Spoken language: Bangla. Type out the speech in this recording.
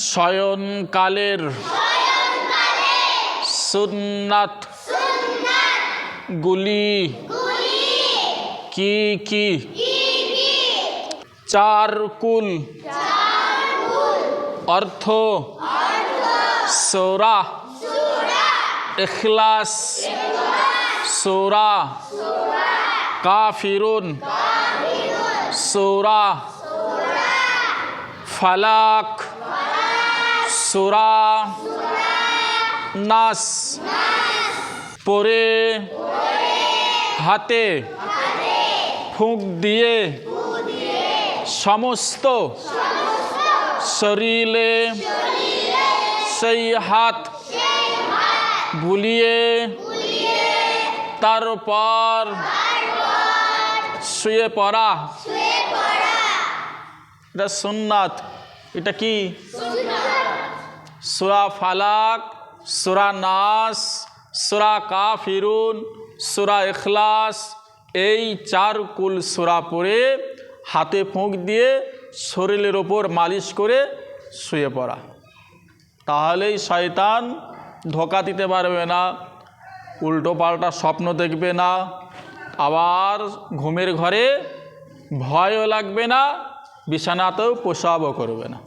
শয়নকালের সুন্নাত গুলি কি কি? চার কুল অর্থ সূরা ইখলাস, সূরা কাফিরুন, সূরা ফালাক, সূরা নাস পড়ে হাতে ফুঁক দিয়ে সমস্ত শরীরে সেই হাত বুলিয়ে তারপর শুয়ে পড়া। এটা সুন্নাত। এটা কি? সূরা ফালাক, সূরা নাস, সূরা কাফিরুন, সূরা ইখলাস, এই চার কুল সূরা পড়ে হাতে ফুঁক দিয়ে শরীরের ওপর মালিশ করে শুয়ে পড়া। তাহলেই শয়তান ধোঁকা দিতে পারবে না, উল্টো পাল্টা স্বপ্ন দেখবে না, আবার ঘুমের ঘরে ভয়ও লাগবে না, বিছানাতেও প্রসাবও করবে না।